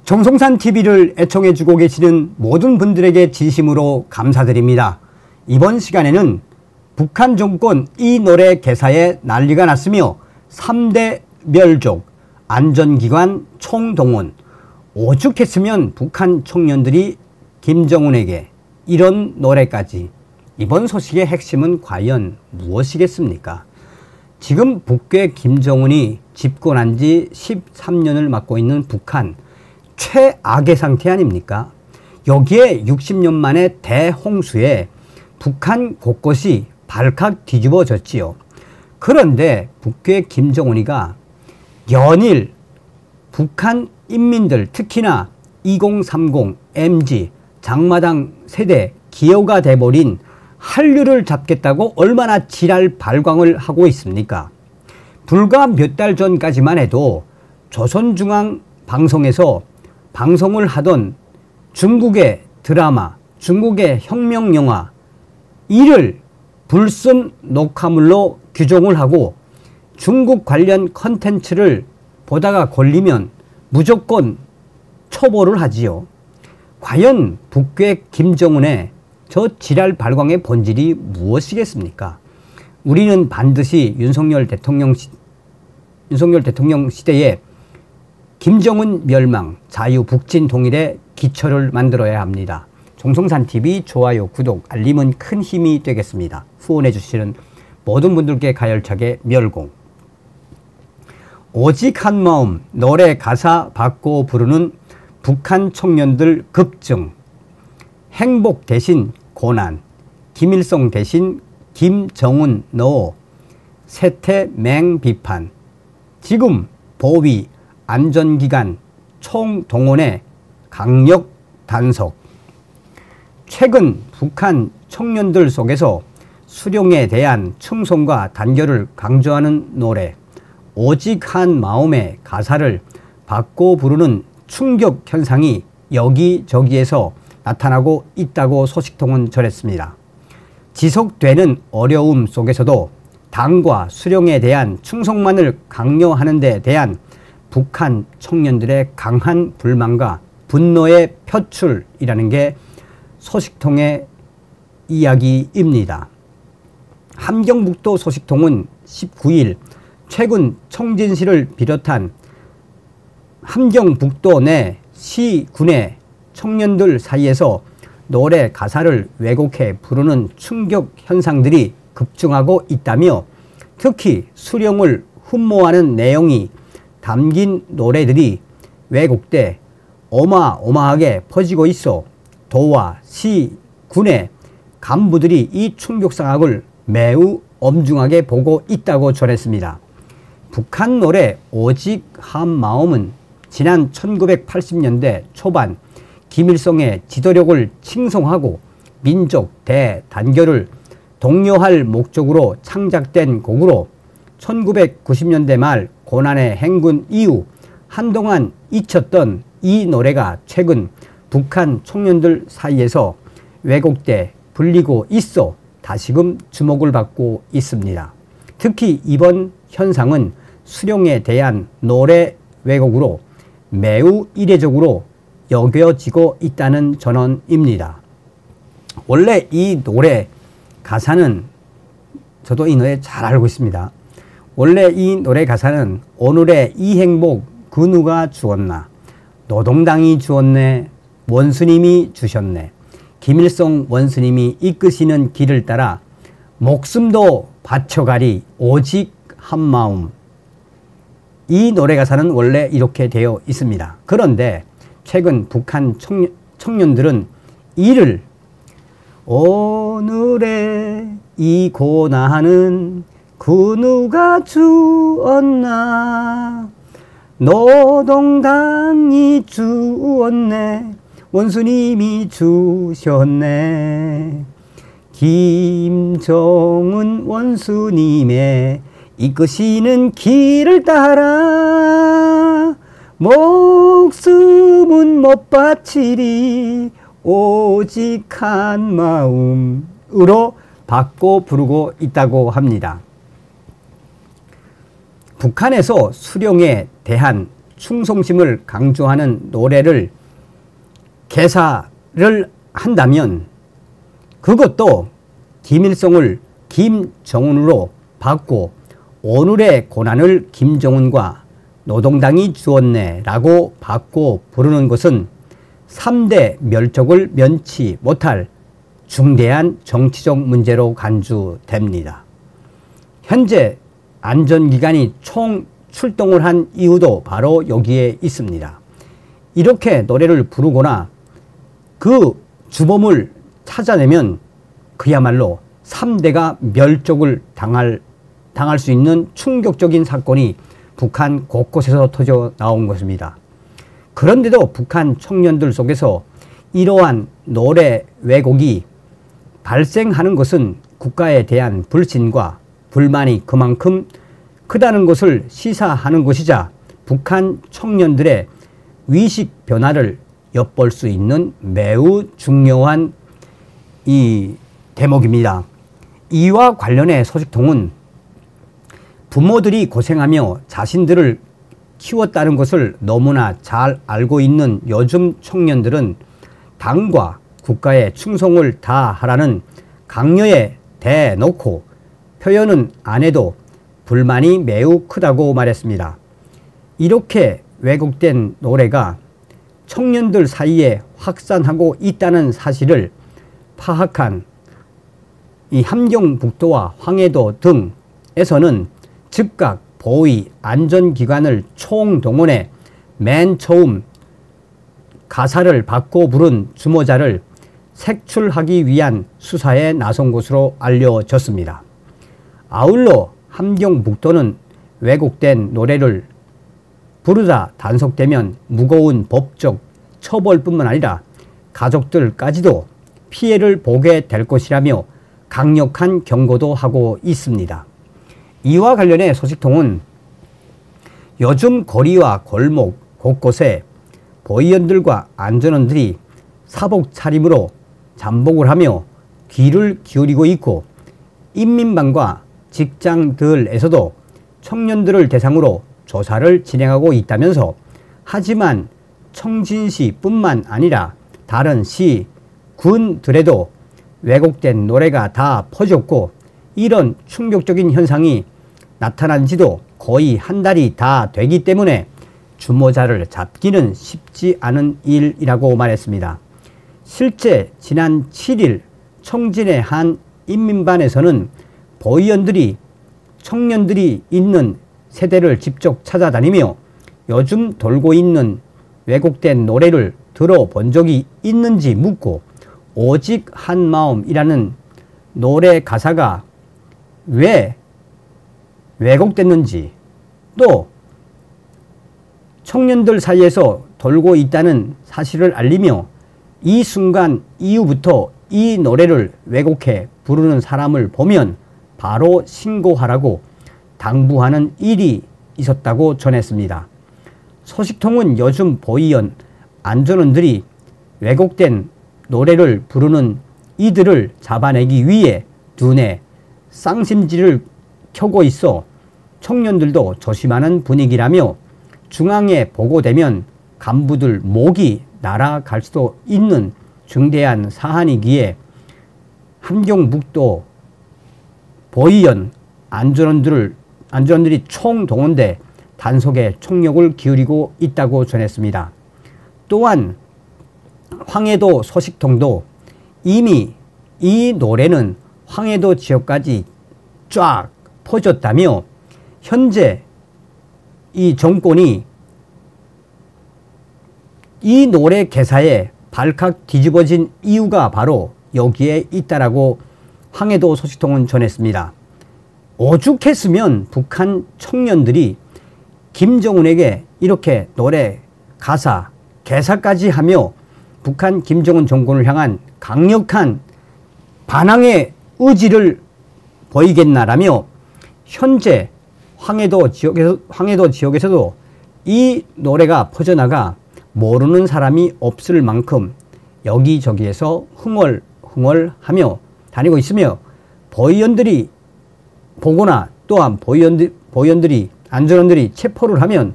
정성산 TV를 애청해주고 계시는 모든 분들에게 진심으로 감사드립니다. 이번 시간에는 북한 정권 이 노래 개사에 난리가 났으며 3대 멸족, 안전기관 총동원, 오죽했으면 북한 청년들이 김정은에게 이런 노래까지. 이번 소식의 핵심은 과연 무엇이겠습니까? 지금 북괴 김정은이 집권한 지 13년을 맡고 있는 북한, 최악의 상태 아닙니까? 여기에 60년 만에 대홍수에 북한 곳곳이 발칵 뒤집어졌지요. 그런데 북괴 김정은이가 연일 북한 인민들, 특히나 2030, MZ, 장마당 세대 기여가 돼버린 한류를 잡겠다고 얼마나 지랄 발광을 하고 있습니까? 불과 몇 달 전까지만 해도 조선중앙방송에서 방송을 하던 중국의 드라마, 중국의 혁명영화, 이를 불순 녹화물로 규정을 하고 중국 관련 컨텐츠를 보다가 걸리면 무조건 처벌을 하지요. 과연 북괴 김정은의 저 지랄 발광의 본질이 무엇이겠습니까? 우리는 반드시 윤석열 대통령 시대에 김정은 멸망, 자유 북진 통일의 기초를 만들어야 합니다. 정성산TV 좋아요, 구독, 알림은 큰 힘이 되겠습니다. 후원해 주시는 모든 분들께 가열차게 멸공. 오직 한 마음, 노래 가사 바꿔 부르는 북한 청년들 급증. 행복 대신 고난, 김일성 대신 김정은 노, 세태맹 비판. 지금 보위, 안전기관 총동원의 강력 단속. 최근 북한 청년들 속에서 수령에 대한 충성과 단결을 강조하는 노래 오직 한 마음의 가사를 바꿔 부르는 충격 현상이 여기저기에서 나타나고 있다고 소식통은 전했습니다. 지속되는 어려움 속에서도 당과 수령에 대한 충성만을 강요하는 데 대한 북한 청년들의 강한 불만과 분노의 표출이라는 게 소식통의 이야기입니다. 함경북도 소식통은 19일 최근 청진시를 비롯한 함경북도 내 시군의 청년들 사이에서 노래 가사를 왜곡해 부르는 충격 현상들이 급증하고 있다며 특히 수령을 흠모하는 내용이 담긴 노래들이 왜곡돼 어마어마하게 퍼지고 있어 도와 시, 군의 간부들이 이 충격상황을 매우 엄중하게 보고 있다고 전했습니다. 북한 노래 오직 한 마음은 지난 1980년대 초반 김일성의 지도력을 칭송하고 민족 대단결을 독려할 목적으로 창작된 곡으로 1990년대 말 고난의 행군 이후 한동안 잊혔던 이 노래가 최근 북한 청년들 사이에서 왜곡돼 불리고 있어 다시금 주목을 받고 있습니다. 특히 이번 현상은 수령에 대한 노래 왜곡으로 매우 이례적으로 여겨지고 있다는 전언입니다. 원래 이 노래 가사는 저도 이 노래 잘 알고 있습니다. 원래 이 노래 가사는 오늘의 이 행복 그 누가 주었나, 노동당이 주었네, 원수님이 주셨네, 김일성 원수님이 이끄시는 길을 따라 목숨도 바쳐가리 오직 한 마음. 이 노래 가사는 원래 이렇게 되어 있습니다. 그런데 최근 북한 청년들은 이를 오늘의 이 고난은 그 누가 주었나, 노동당이 주었네, 원수님이 주셨네, 김정은 원수님의 이끄시는 길을 따라 목숨은 못 바치리 오직 한 마음으로 바꿔 부르고 있다고 합니다. 북한에서 수령에 대한 충성심을 강조하는 노래를 개사를 한다면 그것도 김일성을 김정은으로 바꿔 오늘의 고난을 김정은과 노동당이 주었네 라고 바꿔 부르는 것은 3대 멸족을 면치 못할 중대한 정치적 문제로 간주됩니다. 현재 안전기관이 총 출동을 한 이유도 바로 여기에 있습니다. 이렇게 노래를 부르거나 그 주범을 찾아내면 그야말로 3대가 멸족을 당할 수 있는 충격적인 사건이 북한 곳곳에서 터져 나온 것입니다. 그런데도 북한 청년들 속에서 이러한 노래 왜곡이 발생하는 것은 국가에 대한 불신과 불만이 그만큼 크다는 것을 시사하는 것이자 북한 청년들의 위식 변화를 엿볼 수 있는 매우 중요한 이 대목입니다. 이와 관련해 소식통은 부모들이 고생하며 자신들을 키웠다는 것을 너무나 잘 알고 있는 요즘 청년들은 당과 국가에 충성을 다하라는 강요에 대놓고 표현은 안 해도 불만이 매우 크다고 말했습니다. 이렇게 왜곡된 노래가 청년들 사이에 확산하고 있다는 사실을 파악한 이 함경북도와 황해도 등에서는 즉각 보위 안전기관을 총동원해 맨 처음 가사를 바꿔 부른 주모자를 색출하기 위한 수사에 나선 것으로 알려졌습니다. 아울러 함경북도는 왜곡된 노래를 부르다 단속되면 무거운 법적 처벌뿐만 아니라 가족들까지도 피해를 보게 될 것이라며 강력한 경고도 하고 있습니다. 이와 관련해 소식통은 요즘 거리와 골목 곳곳에 보위원들과 안전원들이 사복 차림으로 잠복을 하며 귀를 기울이고 있고 인민방과 직장들에서도 청년들을 대상으로 조사를 진행하고 있다면서 하지만 청진시뿐만 아니라 다른 시, 군들에도 왜곡된 노래가 다 퍼졌고 이런 충격적인 현상이 나타난 지도 거의 한 달이 다 되기 때문에 주모자를 잡기는 쉽지 않은 일이라고 말했습니다. 실제 지난 7일 청진의 한 인민반에서는 보위원들이 청년들이 있는 세대를 직접 찾아다니며 요즘 돌고 있는 왜곡된 노래를 들어본 적이 있는지 묻고 오직 한마음이라는 노래 가사가 왜 왜곡됐는지 또 청년들 사이에서 돌고 있다는 사실을 알리며 이 순간 이후부터 이 노래를 왜곡해 부르는 사람을 보면 바로 신고하라고 당부하는 일이 있었다고 전했습니다. 소식통은 요즘 보위원, 안전원들이 왜곡된 노래를 부르는 이들을 잡아내기 위해 눈에 쌍심지를 켜고 있어 청년들도 조심하는 분위기라며 중앙에 보고되면 간부들 목이 날아갈 수도 있는 중대한 사안이기에 함경북도 보위원, 안전원들이 총동원돼 단속에 총력을 기울이고 있다고 전했습니다. 또한 황해도 소식통도 이미 이 노래는 황해도 지역까지 쫙 퍼졌다며 현재 이 정권이 이 노래 개사에 발칵 뒤집어진 이유가 바로 여기에 있다라고 황해도 소식통은 전했습니다. 오죽했으면 북한 청년들이 김정은에게 이렇게 노래 가사 개사까지 하며 북한 김정은 정권을 향한 강력한 반항의 의지를 보이겠나라며 현재 황해도 지역에서도 이 노래가 퍼져나가 모르는 사람이 없을 만큼 여기저기에서 흥얼흥얼하며 다니고 있으며 보위원들이 보거나 또한 보위원들이 안전원들이 체포를 하면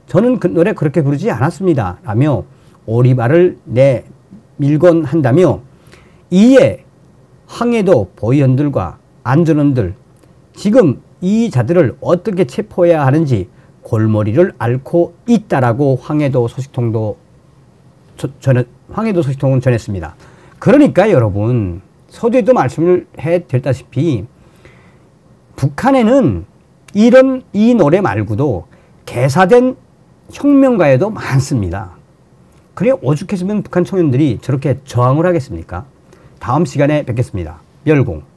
저는 그 노래 그렇게 부르지 않았습니다. 라며 오리발을 내밀곤 한다며 이에 황해도 보위원들과 안전원들 지금 이 자들을 어떻게 체포해야 하는지 골머리를 앓고 있다라고 황해도 소식통은 전했습니다. 그러니까 여러분 서두에도 말씀을 해드렸다시피 북한에는 이 노래 말고도 개사된 혁명가에도 많습니다. 그래 오죽했으면 북한 청년들이 저렇게 저항을 하겠습니까? 다음 시간에 뵙겠습니다. 멸공.